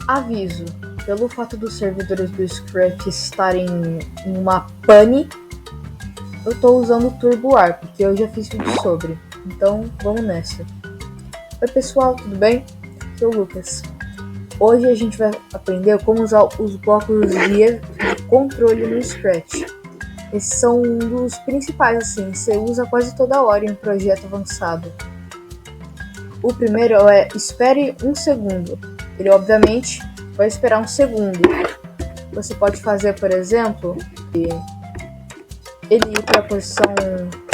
Aviso: pelo fato dos servidores do Scratch estarem em uma pane, eu estou usando o TurboWarp, porque eu já fiz vídeo sobre. Então vamos nessa. Oi pessoal, tudo bem? Aqui é o Lucas. Hoje a gente vai aprender como usar os blocos de controle no Scratch. Esses são um dos principais, assim, você usa quase toda hora em um projeto avançado. O primeiro é espere um segundo. Ele obviamente vai esperar um segundo. Você pode fazer, por exemplo, ele ir para a posição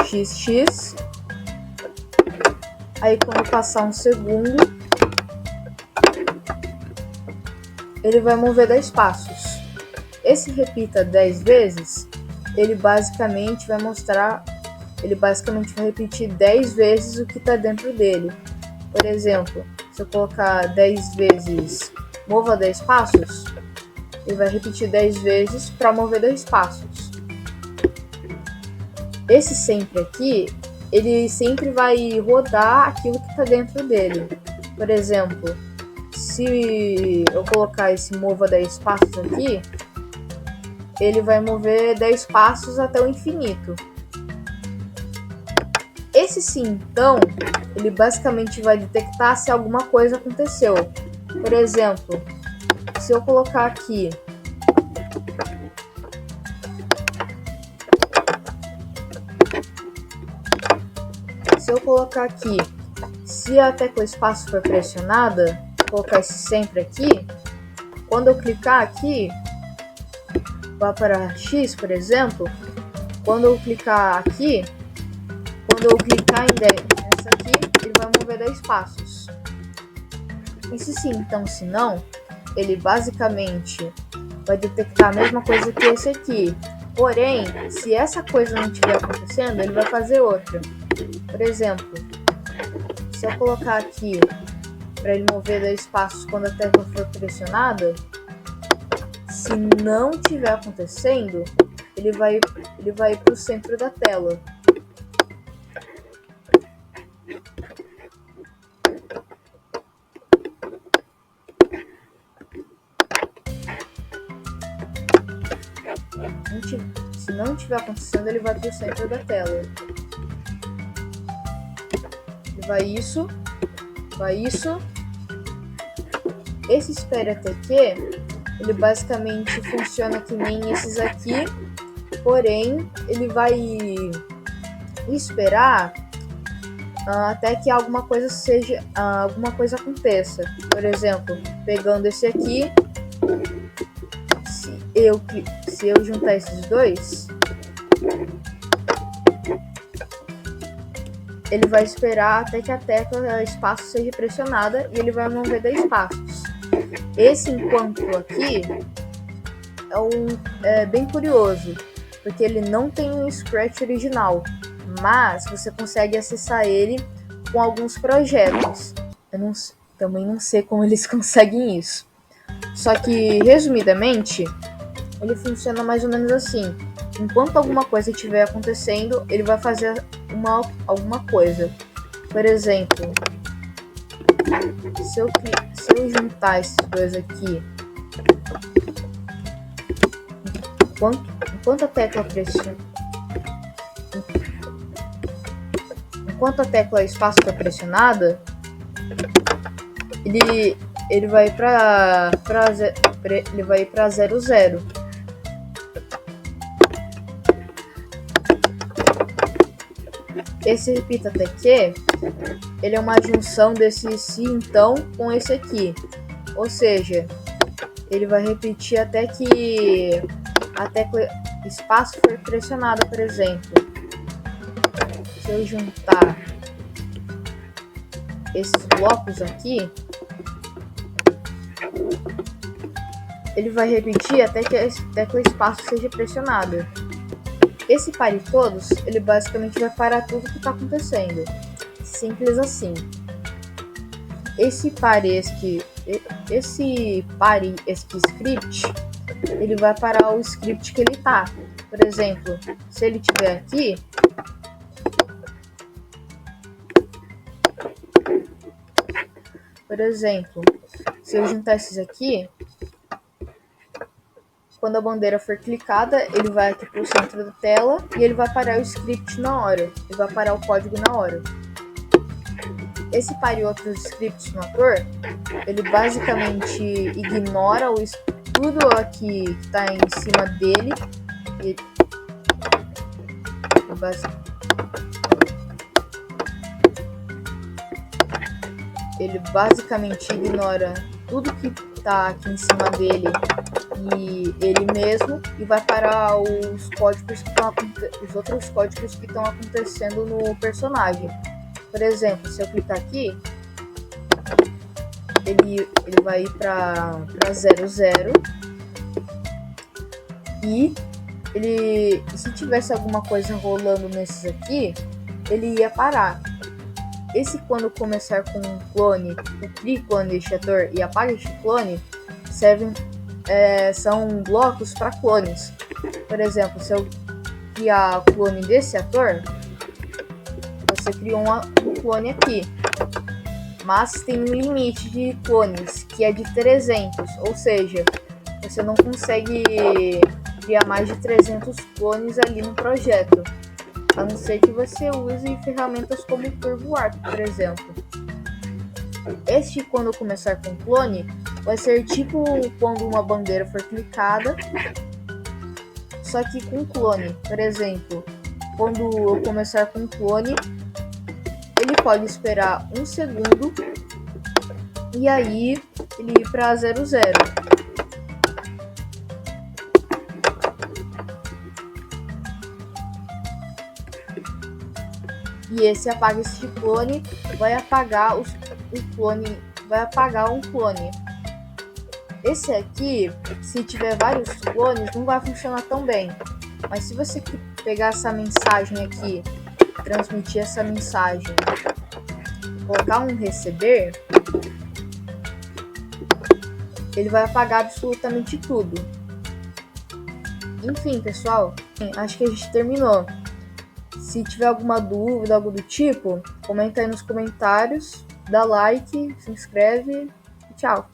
XX. Aí quando passar um segundo, ele vai mover 10 passos. Esse repita 10 vezes, ele basicamente vai repetir 10 vezes o que está dentro dele. Por exemplo, se eu colocar 10 vezes mova 10 passos, ele vai repetir 10 vezes para mover 10 passos. Esse sempre aqui, ele sempre vai rodar aquilo que está dentro dele. Por exemplo, se eu colocar esse mova 10 passos aqui, ele vai mover 10 passos até o infinito. Esse sim, então, ele basicamente vai detectar se alguma coisa aconteceu. Por exemplo, se eu colocar aqui se a tecla espaço for pressionada, vou colocar esse sempre aqui, quando eu clicar aqui, vai para X, por exemplo, quando eu clicar aqui, quando eu clicar em 10 nessa aqui, ele vai mover 10 passos. E se sim, então se não, ele basicamente vai detectar a mesma coisa que esse aqui. Porém, se essa coisa não estiver acontecendo, ele vai fazer outra. Por exemplo, se eu colocar aqui para ele mover 10 passos quando a tecla for pressionada, se não estiver acontecendo, ele vai para o centro da tela. Se não estiver acontecendo, ele vai para o centro da tela. Ele vai isso. Esse espere até que, ele basicamente funciona que nem esses aqui, porém ele vai esperar até que alguma coisa aconteça. Por exemplo, pegando esse aqui, se eu juntar esses dois, ele vai esperar até que a tecla espaço seja pressionada e ele vai mover 10 passos. Esse enquanto aqui é bem curioso, porque ele não tem um Scratch original, mas você consegue acessar ele com alguns projetos. Eu também não sei como eles conseguem isso. Só que, resumidamente, ele funciona mais ou menos assim. Enquanto alguma coisa estiver acontecendo, ele vai fazer alguma coisa. Por exemplo, se eu juntar esses dois aqui, enquanto a tecla espaço for pressionada, ele vai para 00. Esse repita até que, ele é uma junção desse se então com esse aqui. Ou seja, ele vai repetir até que a tecla espaço for pressionada, por exemplo. Se eu juntar esses blocos aqui, ele vai repetir até que a tecla espaço seja pressionada. Esse pare todos, ele basicamente vai parar tudo que está acontecendo. Simples assim. Esse pare script, ele vai parar o script que ele tá. Por exemplo, se ele tiver aqui, Se eu juntar esses aqui, quando a bandeira for clicada, ele vai aqui para o centro da tela e ele vai parar o script na hora. Ele vai parar o código na hora. Esse pare outros scripts no ator, ele basicamente ignora tudo aqui que está em cima dele. Ele basicamente ignora tudo que está aqui em cima dele e ele mesmo, e vai parar os outros códigos que estão acontecendo no personagem. Por exemplo, se eu clicar aqui, ele vai ir para 00 e se tivesse alguma coisa rolando nesses aqui, ele ia parar. Esse quando começar com um clone, o crie clone deste ator e apaga este clone, são blocos para clones. Por exemplo, se eu criar clone desse ator, você criou um clone aqui, mas tem um limite de clones, que é de 300, ou seja, você não consegue criar mais de 300 clones ali no projeto, a não ser que você use ferramentas como TurboWarp, por exemplo. Este, quando começar com clone, vai ser tipo quando uma bandeira for clicada, só que com clone. Por exemplo, quando eu começar com clone, ele pode esperar 1 segundo e aí ele ir para 00. E esse apaga este clone vai apagar um clone. Esse aqui, se tiver vários clones, não vai funcionar tão bem. Mas se você pegar essa mensagem aqui, transmitir essa mensagem, colocar um receber, ele vai apagar absolutamente tudo. Enfim, pessoal, acho que a gente terminou. Se tiver alguma dúvida, algo do tipo, comenta aí nos comentários, dá like, se inscreve e tchau!